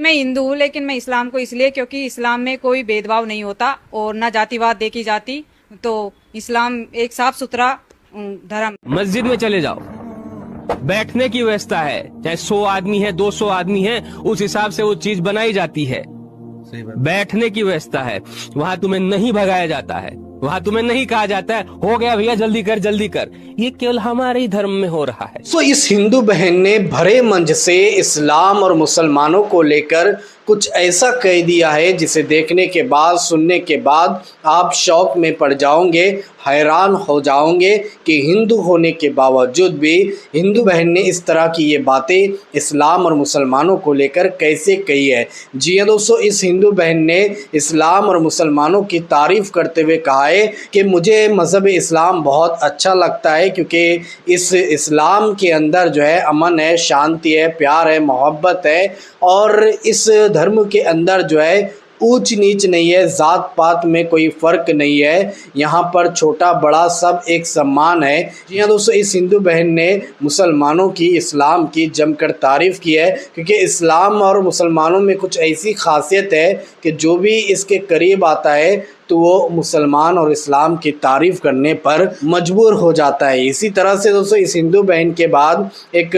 मैं हिंदू हूँ, लेकिन मैं इस्लाम को इसलिए क्योंकि इस्लाम में कोई भेदभाव नहीं होता और ना जातिवाद देखी जाती। तो इस्लाम एक साफ सुथरा धर्म। मस्जिद में चले जाओ, बैठने की व्यवस्था है, चाहे 100 आदमी है 200 आदमी है, उस हिसाब से वो चीज बनाई जाती है। बैठने की व्यवस्था है, वहाँ तुम्हें नहीं भगाया जाता है, वहाँ तुम्हें नहीं कहा जाता है हो गया भैया जल्दी कर जल्दी कर। ये केवल हमारे ही धर्म में हो रहा है। तो इस हिंदू बहन ने भरे मंच से इस्लाम और मुसलमानों को लेकर कुछ ऐसा कह दिया है जिसे देखने के बाद, सुनने के बाद आप शौक में पड़ जाओगे, हैरान हो जाओगे कि हिंदू होने के बावजूद भी हिंदू बहन ने इस तरह की ये बातें इस्लाम और मुसलमानों को लेकर कैसे कही है। जी हाँ दोस्तों, इस हिंदू बहन ने इस्लाम और मुसलमानों की तारीफ़ करते हुए कहा है कि मुझे मज़हब इस्लाम बहुत अच्छा लगता है क्योंकि इस इस्लाम के अंदर जो है अमन है, शांति है, प्यार है, मोहब्बत है और इस धर्म के अंदर जो है ऊंच नीच नहीं है, जात पात में कोई फ़र्क नहीं है, यहाँ पर छोटा बड़ा सब एक सम्मान है। जी हाँ दोस्तों, इस हिंदू बहन ने मुसलमानों की, इस्लाम की जमकर तारीफ़ की है क्योंकि इस्लाम और मुसलमानों में कुछ ऐसी खासियत है कि जो भी इसके करीब आता है तो वो मुसलमान और इस्लाम की तारीफ़ करने पर मजबूर हो जाता है। इसी तरह से दोस्तों इस हिंदू बहन के बाद एक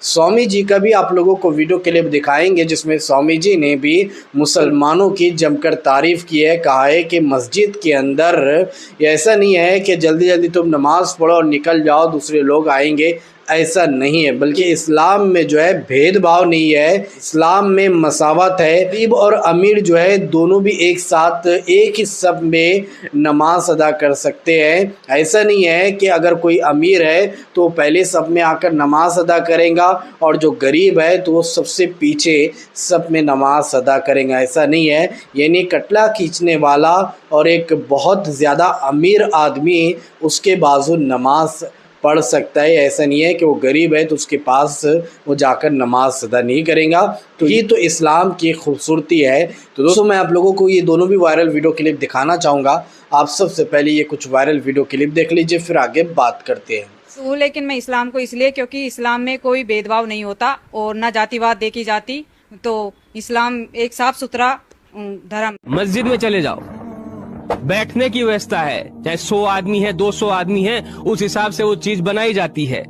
स्वामी जी का भी आप लोगों को वीडियो क्लिप दिखाएंगे जिसमें स्वामी जी ने भी मुसलमानों की जमकर तारीफ़ की है। कहा है कि मस्जिद के अंदर ऐसा नहीं है कि जल्दी जल्दी तुम नमाज़ पढ़ो और निकल जाओ, दूसरे लोग आएंगे, ऐसा नहीं है, बल्कि इस्लाम में जो है भेदभाव नहीं है, इस्लाम में मसावत है। गरीब और अमीर जो है दोनों भी एक साथ एक ही सब में नमाज अदा कर सकते हैं। ऐसा नहीं है कि अगर कोई अमीर है तो पहले सब में आकर नमाज अदा करेगा और जो गरीब है तो वो सबसे पीछे सब में नमाज अदा करेगा, ऐसा नहीं है। यानी कटला खींचने वाला और एक बहुत ज़्यादा अमीर आदमी उसके बाजू नमाज पढ़ सकता है, ऐसा नहीं है कि वो गरीब है तो उसके पास वो जाकर नमाज अदा नहीं करेगा। तो ये तो इस्लाम की खूबसूरती है। तो दोस्तों मैं आप लोगों को ये दोनों भी वायरल वीडियो क्लिप दिखाना चाहूँगा। आप सबसे पहले ये कुछ वायरल वीडियो क्लिप देख लीजिए, फिर आगे बात करते हैं। लेकिन मैं इस्लाम को इसलिए क्योंकि इस्लाम में कोई भेदभाव नहीं होता और ना जातिवाद देखी जाती। तो इस्लाम एक साफ सुथरा धर्म। मस्जिद में चले जाओ, बैठने की व्यवस्था है, चाहे 100 आदमी है 200 आदमी है, उस हिसाब से वो चीज बनाई जाती है।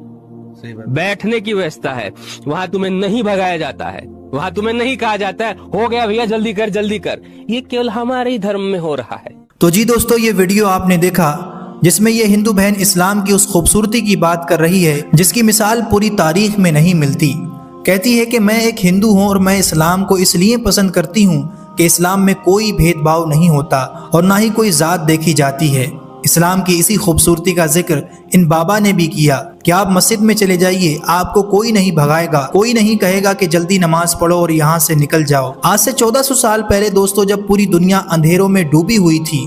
बैठने की व्यवस्था है, वहाँ तुम्हें नहीं भगाया जाता है, वहाँ तुम्हें नहीं कहा जाता है हो गया भैया जल्दी कर जल्दी कर। ये केवल हमारे ही धर्म में हो रहा है। तो जी दोस्तों, ये वीडियो आपने देखा जिसमें ये हिंदू बहन इस्लाम की उस खूबसूरती की बात कर रही है जिसकी मिसाल पूरी तारीख में नहीं मिलती। कहती है कि मैं एक हिंदू हूँ और मैं इस्लाम को इसलिए पसंद करती हूँ कि इस्लाम में कोई भेदभाव नहीं होता और ना ही कोई जात देखी जाती है। इस्लाम की इसी खूबसूरती का जिक्र इन बाबा ने भी किया कि आप मस्जिद में चले जाइए, आपको कोई नहीं भगाएगा, कोई नहीं कहेगा कि जल्दी नमाज पढ़ो और यहाँ से निकल जाओ। आज से 1400 साल पहले दोस्तों, जब पूरी दुनिया अंधेरों में डूबी हुई थी,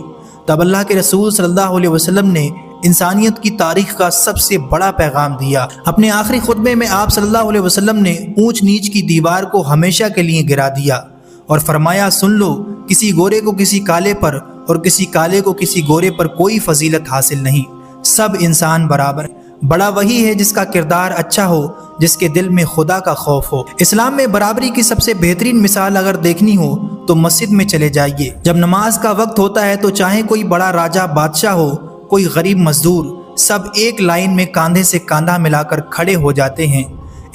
तब अल्लाह के रसूल सल्लल्लाहु अलैहि वसल्लम ने इंसानियत की तारीख का सबसे बड़ा पैगाम दिया। अपने आखिरी खुतबे में आप सल्लल्लाहु अलैहि वसल्लम ने ऊंच नीच की दीवार को हमेशा के लिए गिरा दिया और फरमाया, सुन लो, किसी गोरे को किसी काले पर और किसी काले को किसी गोरे पर कोई फजीलत हासिल नहीं, सब इंसान बराबर। बड़ा वही है जिसका किरदार अच्छा हो, जिसके दिल में खुदा का खौफ हो। इस्लाम में बराबरी की सबसे बेहतरीन मिसाल अगर देखनी हो तो मस्जिद में चले जाइए। जब नमाज का वक्त होता है तो चाहे कोई बड़ा राजा बादशाह हो, कोई गरीब मजदूर, सब एक लाइन में कंधे से कंधा मिलाकर खड़े हो जाते हैं।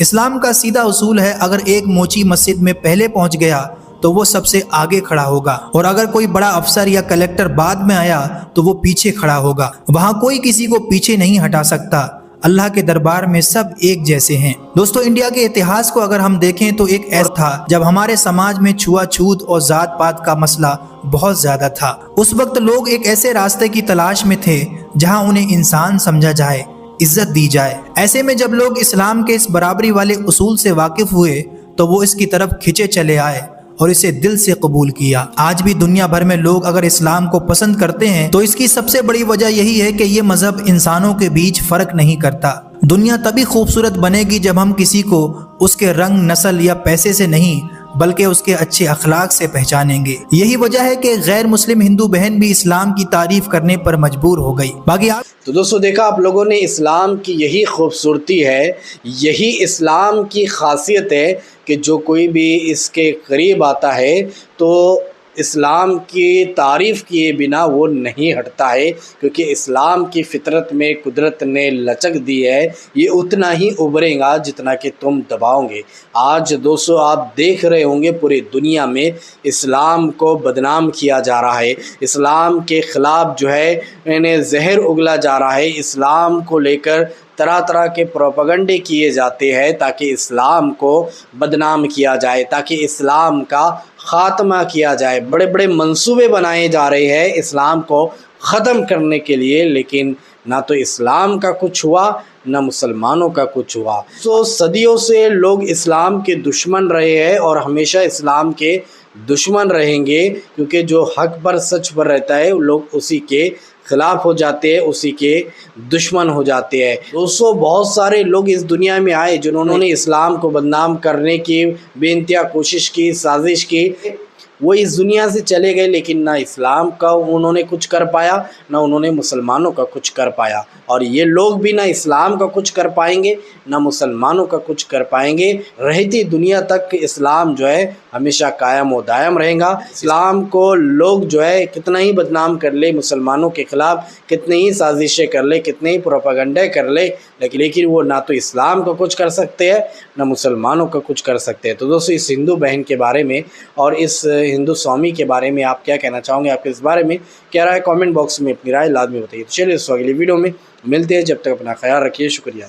इस्लाम का सीधा उसूल है, अगर एक मोची मस्जिद में पहले पहुंच गया तो वो सबसे आगे खड़ा होगा और अगर कोई बड़ा अफसर या कलेक्टर बाद में आया तो वो पीछे खड़ा होगा। वहाँ कोई किसी को पीछे नहीं हटा सकता। अल्लाह के दरबार में सब एक जैसे हैं। दोस्तों, इंडिया के इतिहास को अगर हम देखें तो एक ऐसा था जब हमारे समाज में छुआछूत और जात पात का मसला बहुत ज्यादा था। उस वक्त लोग एक ऐसे रास्ते की तलाश में थे जहाँ उन्हें इंसान समझा जाए, इज्जत दी जाए। ऐसे में जब लोग इस्लाम के इस बराबरी वाले उसूल से वाकिफ हुए तो वो इसकी तरफ खिंचे चले आए और इसे दिल से कबूल किया। आज भी दुनिया भर में लोग अगर इस्लाम को पसंद करते हैं तो इसकी सबसे बड़ी वजह यही है कि ये मजहब इंसानों के बीच फर्क नहीं करता। दुनिया तभी खूबसूरत बनेगी जब हम किसी को उसके रंग, नस्ल या पैसे से नहीं बल्कि उसके अच्छे अखलाक से पहचानेंगे। यही वजह है कि गैर मुस्लिम हिंदू बहन भी इस्लाम की तारीफ करने पर मजबूर हो गई। बाकी आप तो दोस्तों देखा आप लोगों ने, इस्लाम की यही खूबसूरती है, यही इस्लाम की खासियत है कि जो कोई भी इसके करीब आता है तो इस्लाम की तारीफ़ किए बिना वो नहीं हटता है, क्योंकि इस्लाम की फ़ितरत में कुदरत ने लचक दी है, ये उतना ही उभरेगा जितना कि तुम दबाओगे। आज दोस्तों आप देख रहे होंगे पूरी दुनिया में इस्लाम को बदनाम किया जा रहा है, इस्लाम के ख़िलाफ़ जो है इन्हें जहर उगला जा रहा है, इस्लाम को लेकर तरह तरह के प्रोपेगेंडे किए जाते हैं ताकि इस्लाम को बदनाम किया जाए, ताकि इस्लाम का ख़ात्मा किया जाए। बड़े बड़े मंसूबे बनाए जा रहे हैं इस्लाम को ख़त्म करने के लिए, लेकिन ना तो इस्लाम का कुछ हुआ ना मुसलमानों का कुछ हुआ। तो सदियों से लोग इस्लाम के दुश्मन रहे हैं और हमेशा इस्लाम के दुश्मन रहेंगे, क्योंकि जो हक पर सच पर रहता है लोग उसी के ख़िलाफ़ हो जाते हैं, उसी के दुश्मन हो जाते हैं। दोस्तों बहुत सारे लोग इस दुनिया में आए जिन्होंने इस्लाम को बदनाम करने की बेइंतहा कोशिश की, साजिश की, वो इस दुनिया से चले गए, लेकिन ना इस्लाम का उन्होंने कुछ कर पाया ना उन्होंने मुसलमानों का कुछ कर पाया। और ये लोग भी ना इस्लाम का कुछ कर पाएंगे ना मुसलमानों का कुछ कर पाएंगे। रहती दुनिया तक इस्लाम जो है हमेशा कायम व दायम रहेगा। इस्लाम को लोग जो है कितना ही बदनाम कर ले, मुसलमानों के ख़िलाफ़ कितनी ही साजिशें कर ले, कितने ही प्रोपेगेंडे कर ले, लेकिन वो ना तो इस्लाम का कुछ कर सकते हैं ना मुसलमानों का कुछ कर सकते हैं। तो दोस्तों इस हिंदू बहन के बारे में और इस हिंदू स्वामी के बारे में आप क्या कहना चाहोगे? आपके इस बारे में क्या राय? कमेंट बॉक्स में अपनी राय लाजमी बताइए। तो चलिए इस अगली वीडियो में मिलते हैं, जब तक अपना ख्याल रखिए। शुक्रिया।